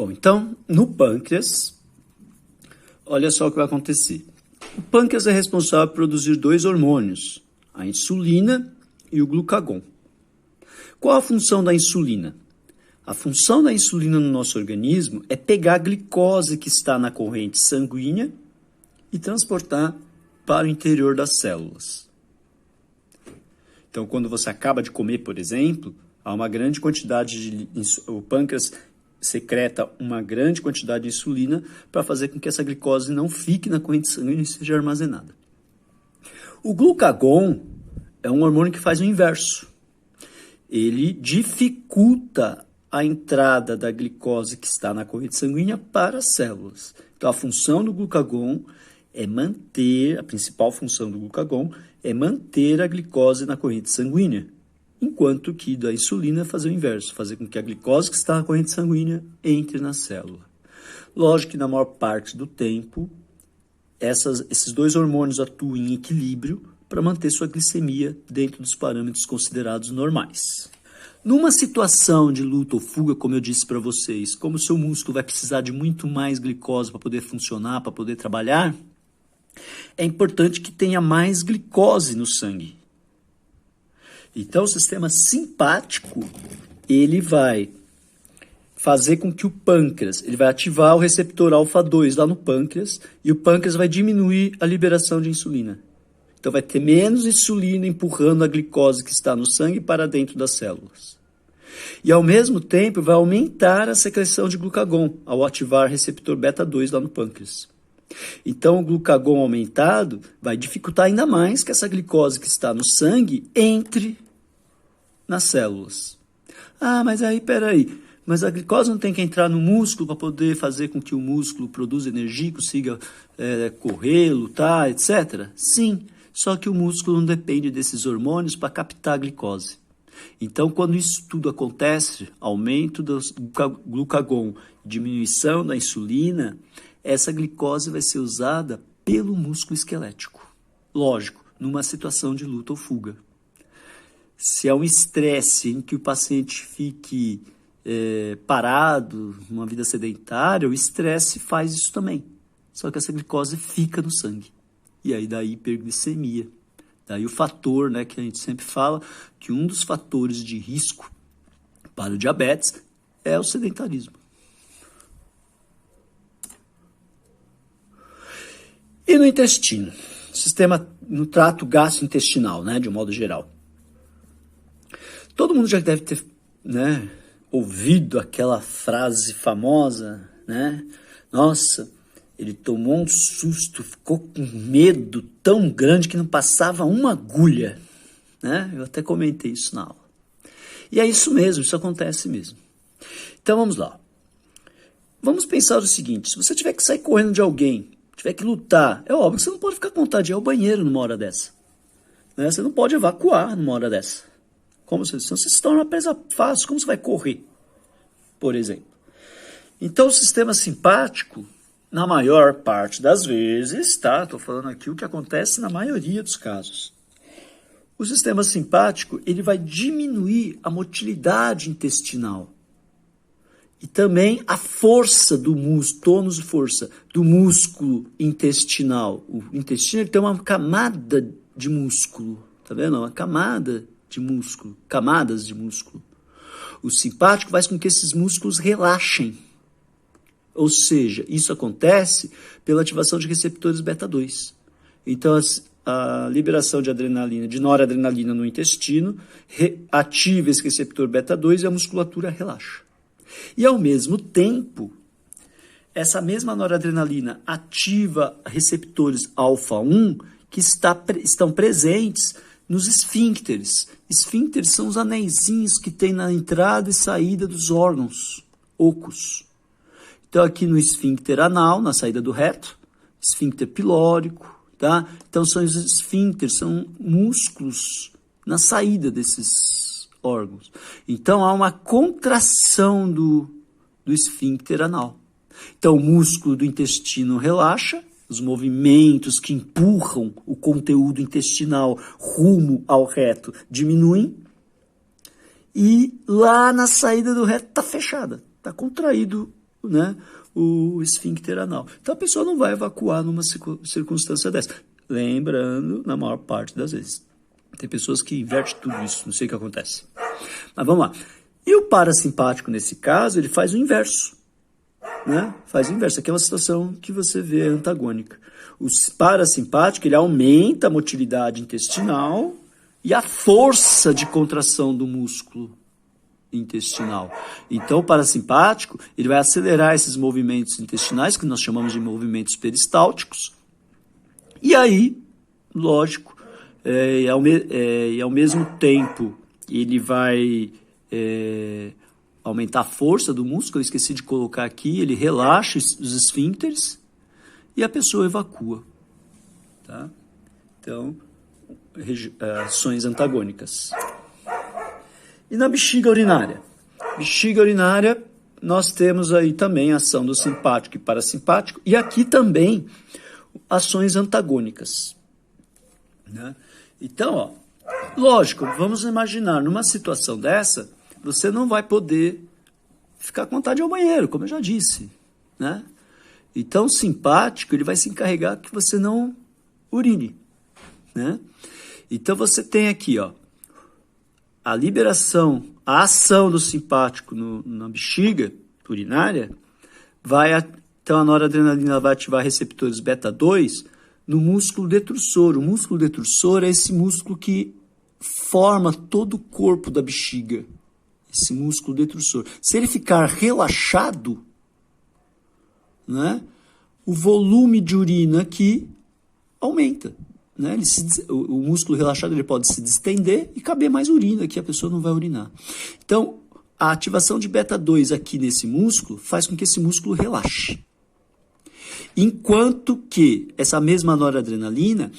Bom, então, no pâncreas, olha só o que vai acontecer. O pâncreas é responsável por produzir dois hormônios, a insulina e o glucagon. Qual a função da insulina? A função da insulina no nosso organismo é pegar a glicose que está na corrente sanguínea e transportar para o interior das células. Então, quando você acaba de comer, por exemplo, há uma grande quantidade o pâncreas secreta uma grande quantidade de insulina para fazer com que essa glicose não fique na corrente sanguínea e seja armazenada. O glucagon é um hormônio que faz o inverso. Ele dificulta a entrada da glicose que está na corrente sanguínea para as células. Então, a função do glucagon é manter, a principal função do glucagon é manter a glicose na corrente sanguínea, enquanto que da insulina é fazer o inverso, fazer com que a glicose que está na corrente sanguínea entre na célula. Lógico que na maior parte do tempo, esses dois hormônios atuam em equilíbrio para manter sua glicemia dentro dos parâmetros considerados normais. Numa situação de luta ou fuga, como eu disse para vocês, como o seu músculo vai precisar de muito mais glicose para poder funcionar, para poder trabalhar, é importante que tenha mais glicose no sangue. Então, o sistema simpático, ele vai fazer com que o pâncreas, ele vai ativar o receptor alfa-2 lá no pâncreas, e o pâncreas vai diminuir a liberação de insulina. Então, vai ter menos insulina empurrando a glicose que está no sangue para dentro das células. E, ao mesmo tempo, vai aumentar a secreção de glucagon, ao ativar o receptor beta-2 lá no pâncreas. Então, o glucagon aumentado vai dificultar ainda mais que essa glicose que está no sangue entre nas células. Ah, mas aí, peraí, mas a glicose não tem que entrar no músculo para poder fazer com que o músculo produza energia e consiga correr, lutar, etc? Sim, só que o músculo não depende desses hormônios para captar a glicose. Então, quando isso tudo acontece, aumento do glucagon, diminuição da insulina, essa glicose vai ser usada pelo músculo esquelético. Lógico, numa situação de luta ou fuga. Se é um estresse em que o paciente fique parado, uma vida sedentária, o estresse faz isso também. Só que essa glicose fica no sangue. E aí daí hiperglicemia. Daí o fator, né, que a gente sempre fala, que um dos fatores de risco para o diabetes é o sedentarismo. E no intestino, no trato gastrointestinal, né, de um modo geral. Todo mundo já deve ter, né, ouvido aquela frase famosa, né? Nossa, ele tomou um susto, ficou com medo tão grande que não passava uma agulha, né? Eu até comentei isso na aula. E é isso mesmo, isso acontece mesmo. Então vamos lá. Vamos pensar o seguinte, se você tiver que sair correndo de alguém, tiver que lutar, é óbvio que você não pode ficar com vontade de ir ao banheiro numa hora dessa. Né? Você não pode evacuar numa hora dessa. Como você se torna uma presa fácil, como você vai correr, por exemplo. Então o sistema simpático, na maior parte das vezes, tá? Estou falando aqui o que acontece na maioria dos casos. O sistema simpático, ele vai diminuir a motilidade intestinal. E também a força do músculo, tônus e força do músculo intestinal. O intestino ele tem uma camada de músculo, tá vendo? Uma camada de músculo, camadas de músculo. O simpático faz com que esses músculos relaxem. Ou seja, isso acontece pela ativação de receptores beta-2. Então, a liberação de adrenalina, de noradrenalina no intestino, ativa esse receptor beta-2 e a musculatura relaxa. E, ao mesmo tempo, essa mesma noradrenalina ativa receptores alfa-1 que estão presentes nos esfíncteres. Esfíncteres são os anéisinhos que tem na entrada e saída dos órgãos ocos. Então, aqui no esfíncter anal, na saída do reto, esfíncter pilórico, tá? Então, são os esfíncteres, são músculos na saída desses órgãos. Então, há uma contração do esfíncter anal. Então, o músculo do intestino relaxa, os movimentos que empurram o conteúdo intestinal rumo ao reto diminuem, e lá na saída do reto está fechada, está contraído né, o esfíncter anal. Então a pessoa não vai evacuar numa circunstância dessa. Lembrando, na maior parte das vezes. Tem pessoas que invertem tudo isso, não sei o que acontece. Mas vamos lá. E o parasimpático, nesse caso, ele faz o inverso. Né? Faz o inverso. Aqui é uma situação que você vê antagônica. O parasimpático, ele aumenta a motilidade intestinal e a força de contração do músculo intestinal. Então, o parasimpático, ele vai acelerar esses movimentos intestinais, que nós chamamos de movimentos peristálticos. E aí, lógico, ao mesmo tempo, ele vai aumentar a força do músculo. Eu esqueci de colocar aqui, ele relaxa os esfíncteres e a pessoa evacua. Tá? Então, ações antagônicas. E na bexiga urinária? Bexiga urinária, nós temos aí também a ação do simpático e parasimpático, e aqui também ações antagônicas. Né? Então, ó, lógico, vamos imaginar, numa situação dessa, você não vai poder ficar com vontade ao banheiro, como eu já disse. Né? Então, o simpático, ele vai se encarregar que você não urine. Né? Então, você tem aqui, ó, a liberação, a ação do simpático na bexiga urinária, então a noradrenalina vai ativar receptores beta-2 no músculo detrusor. O músculo detrusor é esse músculo que forma todo o corpo da bexiga, esse músculo detrusor. Se ele ficar relaxado, né, o volume de urina aqui aumenta. Né? O músculo relaxado ele pode se distender e caber mais urina, que a pessoa não vai urinar. Então, a ativação de beta-2 aqui nesse músculo faz com que esse músculo relaxe. Enquanto que essa mesma noradrenalina,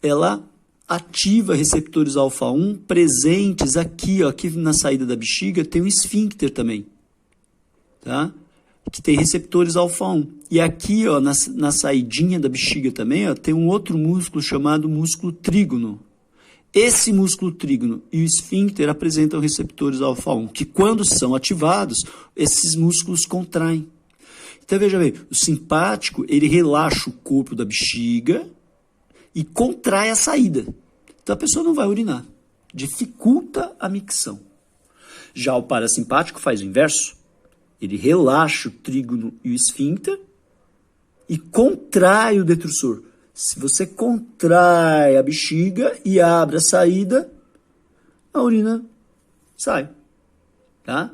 ela ativa receptores alfa-1 presentes aqui, ó, aqui na saída da bexiga tem um esfíncter também, tá? Que tem receptores alfa-1. E aqui, ó, na saidinha da bexiga também, ó, tem um outro músculo chamado músculo trígono. Esse músculo trígono e o esfíncter apresentam receptores alfa-1, que quando são ativados, esses músculos contraem. Então, veja bem, o simpático, ele relaxa o corpo da bexiga e contrai a saída. Então, a pessoa não vai urinar. Dificulta a micção. Já o parasimpático faz o inverso. Ele relaxa o trígono e o esfíncter e contrai o detrusor. Se você contrai a bexiga e abre a saída, a urina sai. Tá?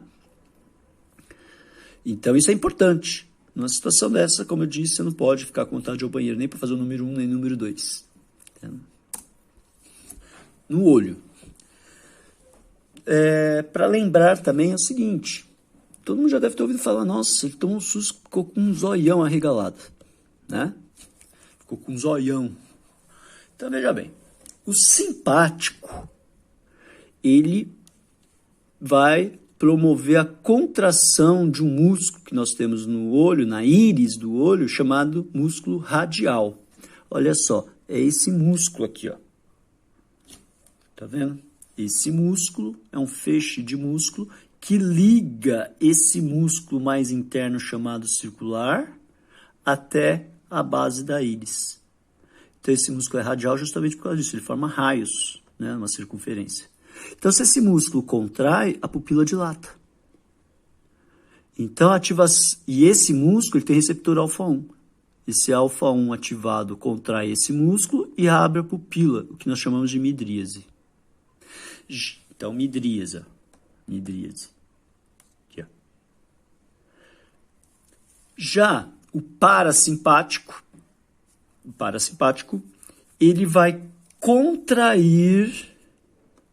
Então, isso é importante. Numa situação dessa, como eu disse, você não pode ficar com vontade de ir ao banheiro, nem para fazer o número 1, nem o número 2. Tá? No olho. Para lembrar também é o seguinte, todo mundo já deve ter ouvido falar, nossa, ele tomou um susto, ficou com um zoião arregalado. Né? Ficou com um zoião. Então, veja bem, o simpático, ele vai promover a contração de um músculo que nós temos no olho, na íris do olho, chamado músculo radial. Olha só, é esse músculo aqui, ó. Tá vendo? Esse músculo é um feixe de músculo que liga esse músculo mais interno chamado circular até a base da íris. Então, esse músculo é radial justamente por causa disso, ele forma raios, né, uma circunferência. Então, se esse músculo contrai, a pupila dilata. Então, e esse músculo ele tem receptor alfa-1. Esse alfa-1 ativado contrai esse músculo e abre a pupila, o que nós chamamos de midríase. Então, midríase. Aqui, ó. Já o parasimpático, ele vai contrair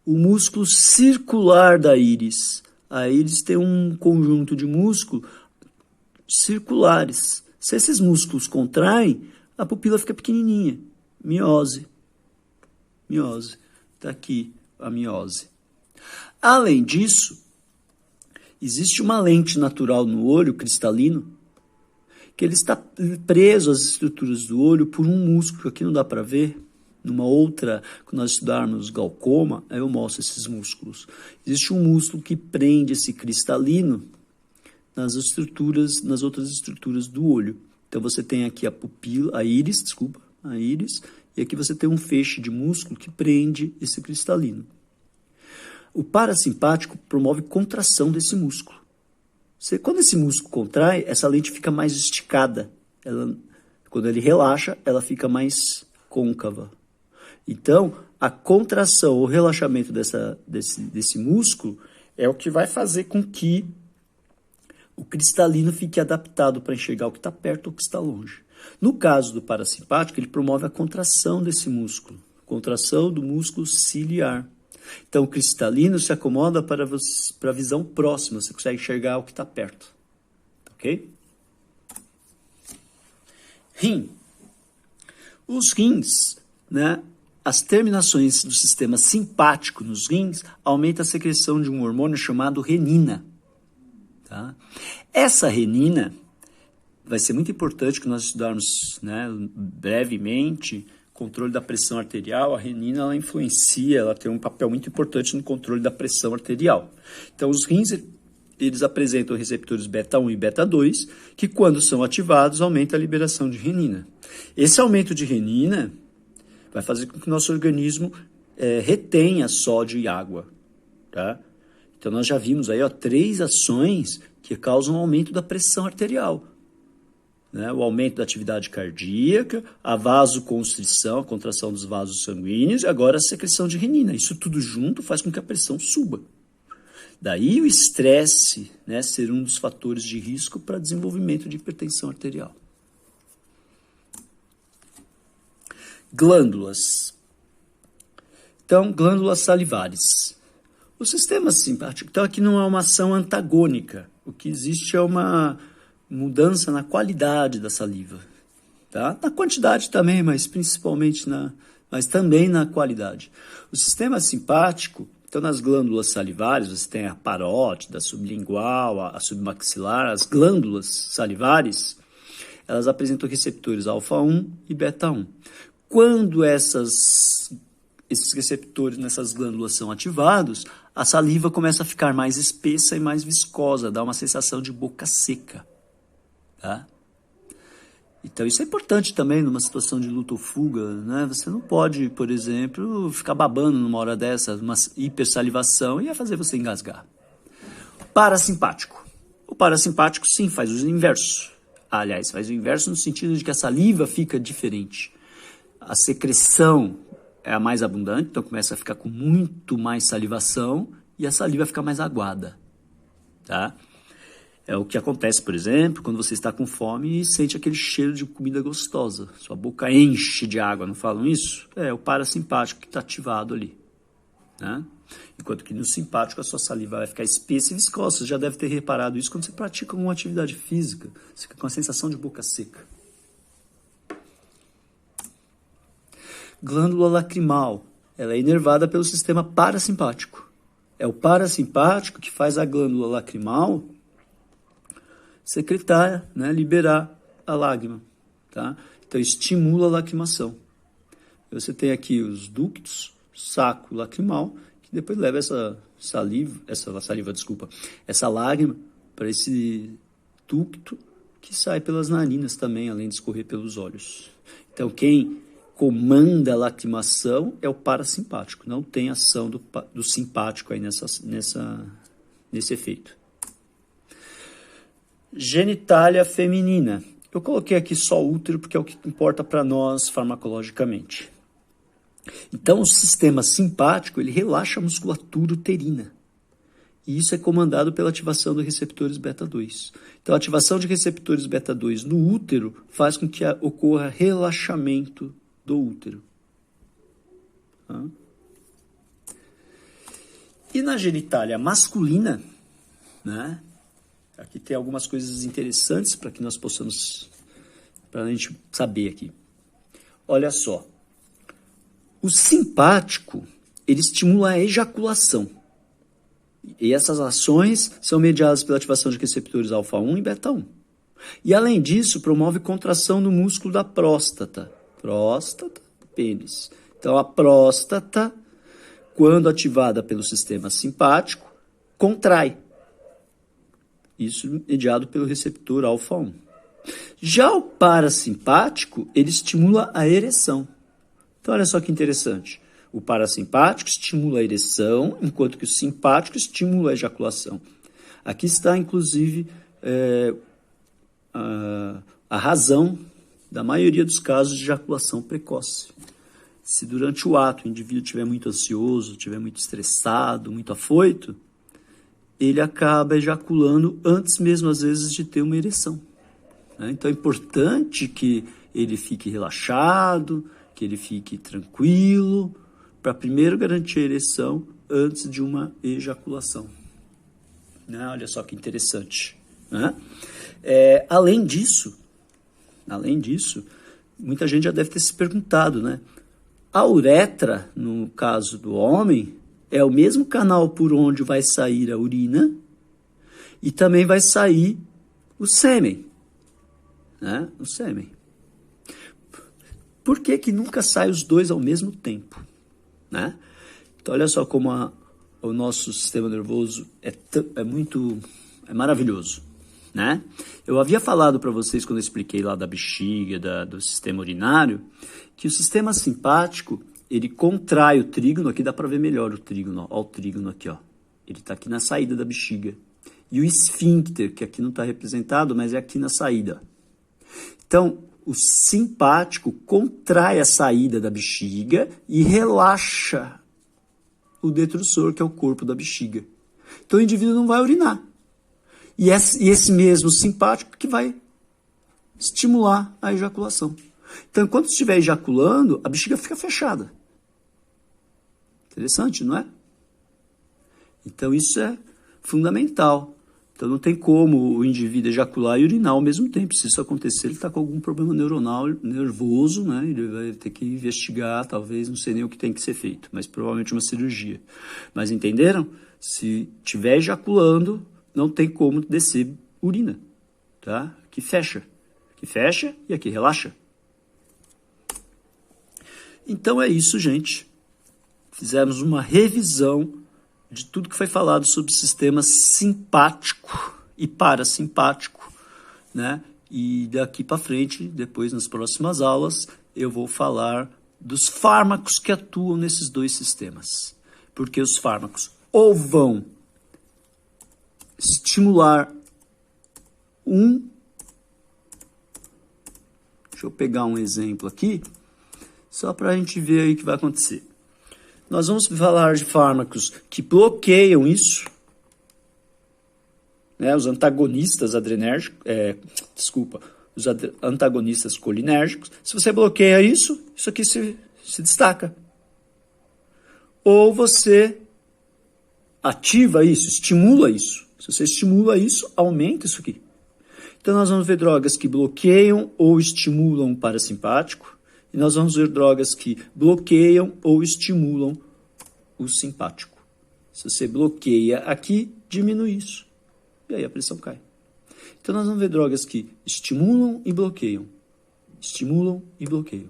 o músculo circular da íris. A íris tem um conjunto de músculos circulares. Se esses músculos contraem, a pupila fica pequenininha. Miose. Está aqui a miose. Além disso, existe uma lente natural no olho cristalino que ele está preso às estruturas do olho por um músculo que aqui não dá para ver. Numa outra, quando nós estudarmos glaucoma, eu mostro esses músculos. Existe um músculo que prende esse cristalino nas outras estruturas do olho. Então você tem aqui a íris, e aqui você tem um feixe de músculo que prende esse cristalino. O parasimpático promove contração desse músculo. Quando esse músculo contrai, essa lente fica mais esticada. Quando ele relaxa, ela fica mais côncava. Então, a contração ou relaxamento desse músculo é o que vai fazer com que o cristalino fique adaptado para enxergar o que está perto ou o que está longe. No caso do parasimpático, ele promove a contração desse músculo, contração do músculo ciliar. Então, o cristalino se acomoda para a visão próxima, você consegue enxergar o que está perto. Ok? Rim. Os rins, né? As terminações do sistema simpático nos rins aumentam a secreção de um hormônio chamado renina. Tá? Essa renina vai ser muito importante que nós estudarmos, né, brevemente controle da pressão arterial. A renina ela influencia, ela tem um papel muito importante no controle da pressão arterial. Então, os rins eles apresentam receptores beta 1 e beta 2 que, quando são ativados, aumenta a liberação de renina. Esse aumento de renina vai fazer com que o nosso organismo retenha sódio e água. Tá? Então, nós já vimos aí 3 ações que causam aumento da pressão arterial. Né? O aumento da atividade cardíaca, a vasoconstrição, a contração dos vasos sanguíneos, e agora a secreção de renina. Isso tudo junto faz com que a pressão suba. Daí o estresse, né, ser um dos fatores de risco para desenvolvimento de hipertensão arterial. Glândulas. Então, glândulas salivares. O sistema simpático, então, aqui não é uma ação antagônica. O que existe é uma mudança na qualidade da saliva. Tá? Na quantidade também, mas principalmente mas também na qualidade. O sistema simpático, então, nas glândulas salivares, você tem a parótida, a sublingual, a submaxilar. As glândulas salivares, elas apresentam receptores alfa-1 e beta-1. Quando esses receptores nessas glândulas são ativados, a saliva começa a ficar mais espessa e mais viscosa, dá uma sensação de boca seca. Tá? Então, isso é importante também numa situação de luta ou fuga, né? Você não pode, por exemplo, ficar babando numa hora dessa, uma hipersalivação, ia fazer você engasgar. Parasimpático. O parasimpático, sim, faz o inverso. Aliás, faz o inverso no sentido de que a saliva fica diferente. A secreção é a mais abundante, então começa a ficar com muito mais salivação e a saliva fica mais aguada. Tá? É o que acontece, por exemplo, quando você está com fome e sente aquele cheiro de comida gostosa. Sua boca enche de água, não falam isso? É o parasimpático que está ativado ali. Né? Enquanto que no simpático a sua saliva vai ficar espessa e viscosa. Você já deve ter reparado isso quando você pratica alguma atividade física. Você fica com a sensação de boca seca. Glândula lacrimal. Ela é inervada pelo sistema parasimpático. É o parasimpático que faz a glândula lacrimal secretar, né, liberar a lágrima. Tá? Então, estimula a lacrimação. Você tem aqui os ductos, saco lacrimal, que depois leva essa lágrima para esse ducto que sai pelas narinas também, além de escorrer pelos olhos. Então, quem comanda a lacrimação é o parasimpático, não tem ação do simpático aí nesse efeito. Genitália feminina. Eu coloquei aqui só útero porque é o que importa para nós farmacologicamente. Então, o sistema simpático, ele relaxa a musculatura uterina. E isso é comandado pela ativação dos receptores beta-2. Então, a ativação de receptores beta-2 no útero faz com que ocorra relaxamento do útero. Tá? E na genitália masculina, né? Aqui tem algumas coisas interessantes para que nós possamos, para a gente saber aqui. Olha só. O simpático, ele estimula a ejaculação. E essas ações são mediadas pela ativação de receptores alfa-1 e beta-1. E, além disso, promove contração do músculo da próstata. Próstata, pênis. Então, a próstata, quando ativada pelo sistema simpático, contrai. Isso mediado pelo receptor alfa-1. Já o parasimpático, ele estimula a ereção. Então, olha só que interessante. O parasimpático estimula a ereção, enquanto que o simpático estimula a ejaculação. Aqui está, inclusive, a razão da maioria dos casos de ejaculação precoce. Se durante o ato o indivíduo estiver muito ansioso, estiver muito estressado, muito afoito, ele acaba ejaculando antes mesmo, às vezes, de ter uma ereção. Então é importante que ele fique relaxado, que ele fique tranquilo, para primeiro garantir a ereção antes de uma ejaculação. Olha só que interessante. Além disso, muita gente já deve ter se perguntado, né? A uretra, no caso do homem, é o mesmo canal por onde vai sair a urina e também vai sair o sêmen. O sêmen. Por que nunca sai os dois ao mesmo tempo? Então, olha só como o nosso sistema nervoso é maravilhoso. Eu havia falado para vocês, quando eu expliquei lá da bexiga, do sistema urinário, que o sistema simpático, ele contrai o trígono, aqui dá para ver melhor o trígono, ó, o trígono aqui, ó. Ele está aqui na saída da bexiga. E o esfíncter, que aqui não está representado, mas é aqui na saída. Então, o simpático contrai a saída da bexiga e relaxa o detrusor, que é o corpo da bexiga. Então, o indivíduo não vai urinar. E esse mesmo simpático que vai estimular a ejaculação. Então, enquanto estiver ejaculando, a bexiga fica fechada. Interessante, não é? Então, isso é fundamental. Então, não tem como o indivíduo ejacular e urinar ao mesmo tempo. Se isso acontecer, ele está com algum problema neuronal, nervoso, né? Ele vai ter que investigar, talvez, não sei nem o que tem que ser feito, mas provavelmente uma cirurgia. Mas entenderam? Se estiver ejaculando, não tem como descer urina, tá? Aqui fecha e aqui relaxa. Então é isso, gente. Fizemos uma revisão de tudo que foi falado sobre o sistema simpático e parasimpático, né? E daqui para frente, depois nas próximas aulas, eu vou falar dos fármacos que atuam nesses dois sistemas. Porque os fármacos ou vão estimular deixa eu pegar um exemplo aqui, só para a gente ver aí o que vai acontecer. Nós vamos falar de fármacos que bloqueiam isso, né, os antagonistas adrenérgicos, os antagonistas colinérgicos. Se você bloqueia isso aqui se destaca. Ou você ativa isso, estimula isso. Se você estimula isso, aumenta isso aqui. Então, nós vamos ver drogas que bloqueiam ou estimulam o parasimpático. E nós vamos ver drogas que bloqueiam ou estimulam o simpático. Se você bloqueia aqui, diminui isso. E aí a pressão cai. Então, nós vamos ver drogas que estimulam e bloqueiam. Estimulam e bloqueiam.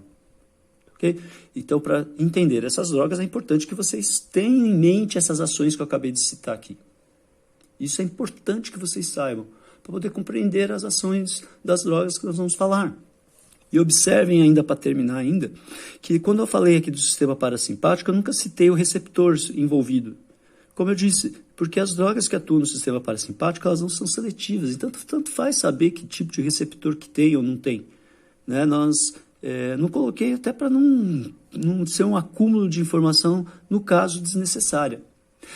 Ok? Então, para entender essas drogas, é importante que vocês tenham em mente essas ações que eu acabei de citar aqui. Isso é importante que vocês saibam, para poder compreender as ações das drogas que nós vamos falar. E observem ainda, para terminar ainda, que quando eu falei aqui do sistema parasimpático, eu nunca citei o receptor envolvido. Como eu disse, porque as drogas que atuam no sistema parasimpático, elas não são seletivas. Então, tanto faz saber que tipo de receptor que tem ou não tem. Né? Não coloquei até para não ser um acúmulo de informação, no caso, desnecessária.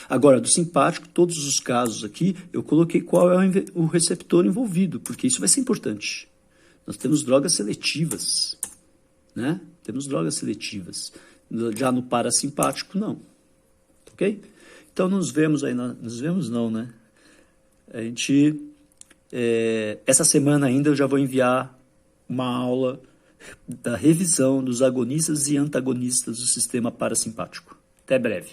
Agora, do simpático, todos os casos aqui, eu coloquei qual é o receptor envolvido, porque isso vai ser importante. Nós temos drogas seletivas, né? Temos drogas seletivas. Já no parasimpático, não. Ok? Então, nos vemos aí, nos vemos não, né? A gente, essa semana ainda eu já vou enviar uma aula da revisão dos agonistas e antagonistas do sistema parasimpático. Até breve.